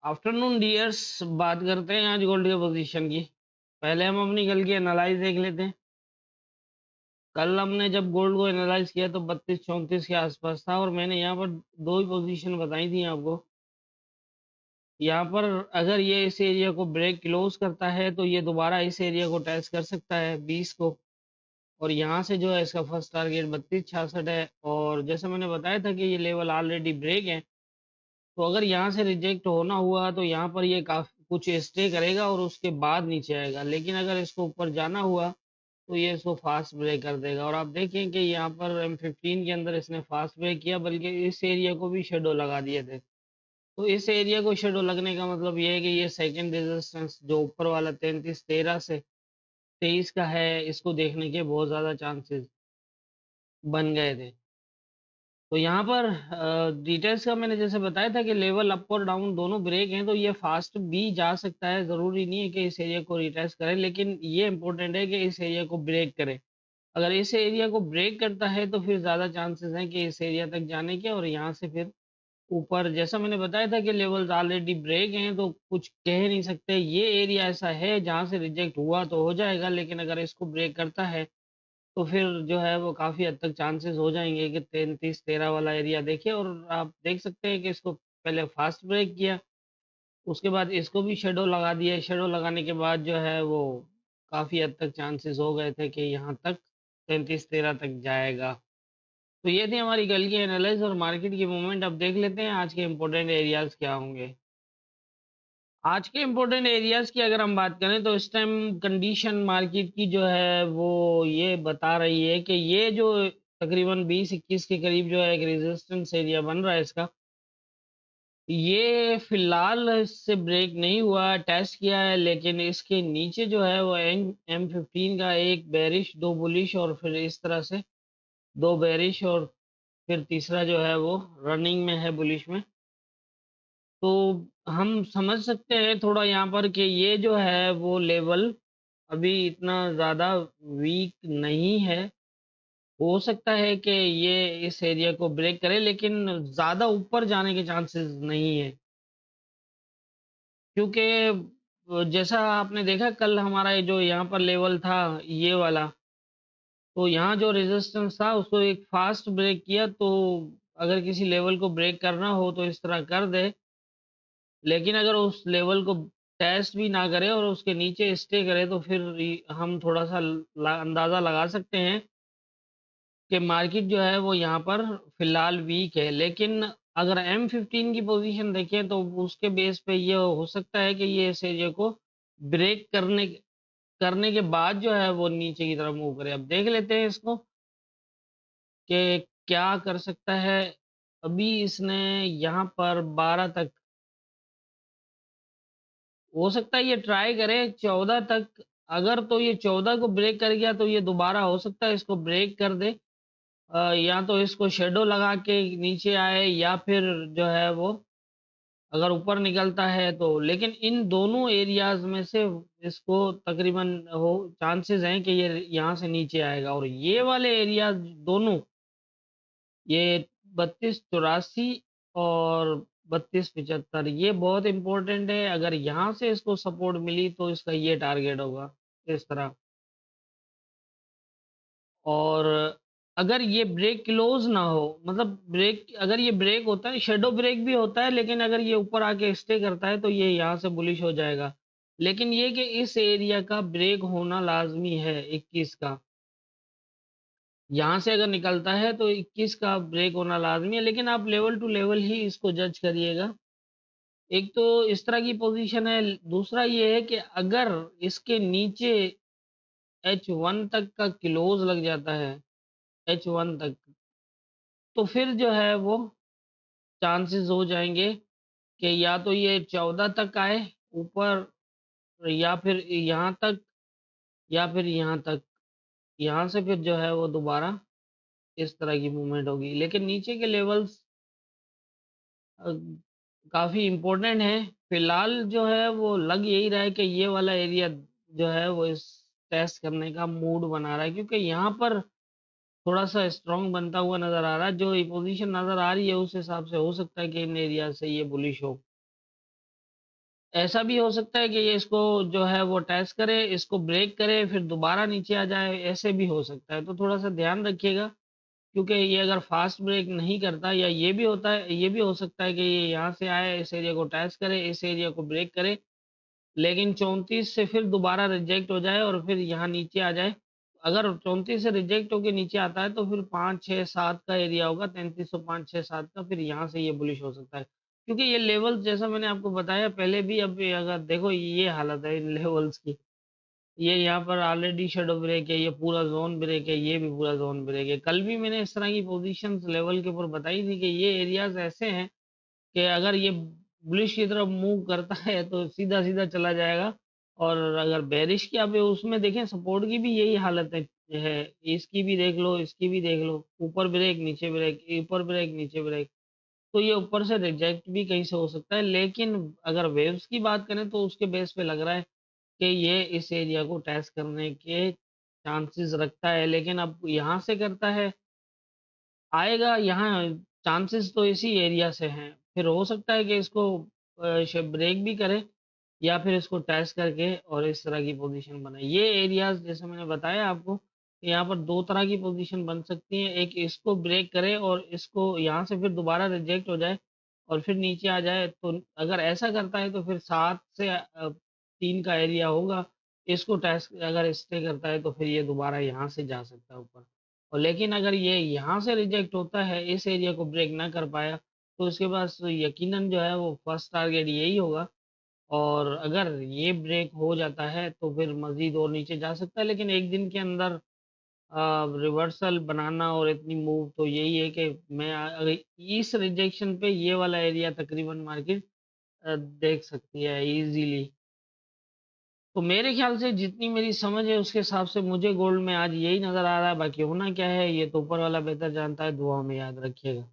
Afternoon dears, बात करते हैं आज गोल्ड के पोजीशन की। पहले हम अपनी कल की एनालाइज देख लेते हैं। कल हमने जब गोल्ड को एनालाइज किया तो 32-34 के आसपास था और मैंने यहाँ पर दो ही पोजीशन बताई थी आपको। यहाँ पर अगर ये इस एरिया को ब्रेक क्लोज करता है तो ये दोबारा इस एरिया को टेस्ट कर सकता है 20 को। और यहाँ से जो है इसका फर्स्ट टारगेट 3266 है, और जैसे मैंने बताया था कि ये लेवल ऑलरेडी ब्रेक है। तो अगर यहाँ से रिजेक्ट होना हुआ तो यहाँ पर ये काफी कुछ स्टे करेगा और उसके बाद नीचे आएगा, लेकिन अगर इसको ऊपर जाना हुआ तो ये इसको फास्ट ब्रेक कर देगा। और आप देखें कि यहाँ पर M15 के अंदर इसने फास्ट ब्रेक किया, बल्कि इस एरिया को भी शेडो लगा दिए थे। तो इस एरिया को शेडो लगने का मतलब ये है कि ये सेकंड रेजिस्टेंस जो ऊपर वाला 3313 से 23 का है, इसको देखने के बहुत ज्यादा चांसेस बन गए थे। तो यहाँ पर डिटेल्स का मैंने जैसे बताया था कि लेवल अप और डाउन दोनों ब्रेक हैं, तो ये फास्ट भी जा सकता है। ज़रूरी नहीं है कि इस एरिया को रिटेस्ट करे, लेकिन ये इंपॉर्टेंट है कि इस एरिया को ब्रेक करे। अगर इस एरिया को ब्रेक करता है तो फिर ज़्यादा चांसेस हैं कि इस एरिया तक जाने के, और यहाँ से फिर ऊपर। जैसा मैंने बताया था कि लेवल्स ऑलरेडी ब्रेक हैं, तो कुछ कह नहीं सकते। ये एरिया ऐसा है जहाँ से रिजेक्ट हुआ तो हो जाएगा, लेकिन अगर इसको ब्रेक करता है तो फिर जो है वो काफ़ी हद तक चांसेस हो जाएंगे कि 33-13 वाला एरिया देखिए। और आप देख सकते हैं कि इसको पहले फास्ट ब्रेक किया, उसके बाद इसको भी शेडो लगा दिया। शेडो लगाने के बाद जो है वो काफ़ी हद तक चांसेस हो गए थे कि यहाँ तक 33-13 तक जाएगा। तो ये थी हमारी कल की एनालिसिस और मार्केट की मूवमेंट। अब देख लेते हैं आज के इम्पोर्टेंट एरियाज क्या होंगे। आज के इम्पोर्टेंट एरियाज की अगर हम बात करें तो इस टाइम कंडीशन मार्केट की जो है वो ये बता रही है कि ये जो तकरीबन 20-21 के करीब जो है एक रेजिस्टेंस एरिया बन रहा है इसका, ये फिलहाल इससे ब्रेक नहीं हुआ, टेस्ट किया है, लेकिन इसके नीचे जो है वो M15 का एक बेरिश, दो बुलिश, और फिर इस तरह से दो बेरिश, और फिर तीसरा जो है वो रनिंग में है बुलिश में। तो हम समझ सकते हैं थोड़ा यहाँ पर कि ये जो है वो लेवल अभी इतना ज़्यादा वीक नहीं है। हो सकता है कि ये इस एरिया को ब्रेक करे, लेकिन ज़्यादा ऊपर जाने के चांसेस नहीं है, क्योंकि जैसा आपने देखा कल हमारा ये जो यहाँ पर लेवल था ये वाला, तो यहाँ जो रेजिस्टेंस था उसको एक फास्ट ब्रेक किया। तो अगर किसी लेवल को ब्रेक करना हो तो इस तरह कर दे, लेकिन अगर उस लेवल को टेस्ट भी ना करे और उसके नीचे स्टे करे तो फिर हम थोड़ा सा अंदाजा लगा सकते हैं कि मार्केट जो है वो यहाँ पर फिलहाल वीक है। लेकिन अगर M15 की पोजीशन देखें तो उसके बेस पे ये हो सकता है कि ये इस एरिया को ब्रेक करने करने के बाद जो है वो नीचे की तरफ मूव करे। अब देख लेते हैं इसको कि क्या कर सकता है। अभी इसने यहाँ पर 12 तक, हो सकता है ये ट्राई करे 14 तक। अगर तो ये 14 को ब्रेक कर गया तो ये दोबारा हो सकता है इसको ब्रेक कर दे। या तो इसको शेडो लगा के नीचे आए, या फिर जो है वो अगर ऊपर निकलता है तो। लेकिन इन दोनों एरियाज में से इसको तकरीबन हो चांसेस हैं कि ये यहाँ से नीचे आएगा। और ये वाले एरियाज दोनों, ये 3284 और 3275, ये बहुत इंपॉर्टेंट है। अगर यहाँ से इसको सपोर्ट मिली तो इसका ये टारगेट होगा इस तरह। और अगर ये ब्रेक क्लोज ना हो, मतलब ब्रेक, अगर ये ब्रेक होता है, शेडो ब्रेक भी होता है, लेकिन अगर ये ऊपर आके स्टे करता है तो ये यहाँ से बुलिश हो जाएगा। लेकिन ये कि इस एरिया का ब्रेक होना लाजमी है 21 का। यहाँ से अगर निकलता है तो 21 का ब्रेक होना लाजमी है, लेकिन आप लेवल टू लेवल ही इसको जज करिएगा। एक तो इस तरह की पोजीशन है, दूसरा ये है कि अगर इसके नीचे H1 तक का क्लोज लग जाता है, H1 तक, तो फिर जो है वो चांसेस हो जाएंगे कि या तो ये 14 तक आए ऊपर, या फिर यहाँ तक, या फिर यहाँ तक। यहाँ से फिर जो है वो दोबारा इस तरह की मूवमेंट होगी। लेकिन नीचे के लेवल्स काफी इम्पोर्टेंट है। फिलहाल जो है वो लग यही रहा है कि ये वाला एरिया जो है वो इस टेस्ट करने का मूड बना रहा है, क्योंकि यहाँ पर थोड़ा सा स्ट्रांग बनता हुआ नजर आ रहा है। जो ये पोजीशन नजर आ रही है उस हिसाब से हो सकता है कि इन एरिया से ये बुलिश हो। ऐसा भी हो सकता है कि ये इसको जो है वो टेस्ट करे, इसको ब्रेक करे, फिर दोबारा नीचे आ जाए, ऐसे भी हो सकता है। तो थोड़ा-सा ध्यान रखिएगा, क्योंकि ये अगर फास्ट ब्रेक नहीं करता, या ये भी होता है, ये भी हो सकता है कि ये यहाँ से आए, इस एरिया को टेस्ट करे, इस एरिया को ब्रेक करे, लेकिन 34 से फिर दोबारा रिजेक्ट हो जाए और फिर यहाँ नीचे आ जाए। अगर 34 से रिजेक्ट होके नीचे आता है तो फिर 5, 6, 7 का एरिया होगा, 3305, 6, 7 का, फिर यहाँ से ये बुलिश हो सकता है। क्योंकि ये लेवल्स जैसा मैंने आपको बताया पहले भी, अब ये अगर देखो ये हालत है इन लेवल्स की। ये यहाँ पर ऑलरेडी शैडो ब्रेक है, ये पूरा ज़ोन ब्रेक है, ये भी पूरा ज़ोन ब्रेक है। कल भी मैंने इस तरह की पोज़ीशंस लेवल के ऊपर बताई थी कि ये एरियाज़ ऐसे हैं कि अगर ये बुलिश की तरफ मूव करता है तो सीधा-सीधा चला जाएगा, और अगर बेरिश की आप उसमें देखें सपोर्ट की भी यही हालत है। इसकी भी देख लो, इसकी भी देख लो, ऊपर ब्रेक, नीचे ब्रेक, ऊपर ब्रेक, नीचे ब्रेक। तो ये ऊपर से रिजेक्ट भी कहीं से हो सकता है, लेकिन अगर वेव्स की बात करें तो उसके बेस पे लग रहा है कि ये इस एरिया को टेस्ट करने के चांसेस रखता है। लेकिन अब यहाँ से करता है, आएगा यहाँ, चांसेस तो इसी एरिया से हैं। फिर हो सकता है कि इसको ब्रेक भी करे, या फिर इसको टेस्ट करके और इस तरह की पोजीशन बनाए। ये एरियाज जैसे मैंने बताया आपको, यहाँ पर दो तरह की पोजीशन बन सकती है। एक इसको ब्रेक करे और इसको यहाँ से फिर दोबारा रिजेक्ट हो जाए और फिर नीचे आ जाए। तो अगर ऐसा करता है तो फिर 7 से 3 का एरिया होगा। इसको टेस्ट अगर स्टे करता है तो फिर ये दोबारा यहाँ से जा सकता है ऊपर। और लेकिन अगर ये यहाँ से रिजेक्ट होता है, इस एरिया को ब्रेक ना कर पाया, तो उसके पास यकीनन जो है वो फर्स्ट टारगेट यही होगा। और अगर ये ब्रेक हो जाता है तो फिर मज़ीद और नीचे जा सकता है। लेकिन एक दिन के अंदर रिवर्सल बनाना और इतनी मूव, तो यही है कि मैं अगर इस रिजेक्शन पे ये वाला एरिया तकरीबन मार्केट देख सकती है इजीली। तो मेरे ख्याल से जितनी मेरी समझ है उसके हिसाब से मुझे गोल्ड में आज यही नज़र आ रहा है। बाकी होना क्या है ये तो ऊपर वाला बेहतर जानता है। दुआओं में याद रखिएगा।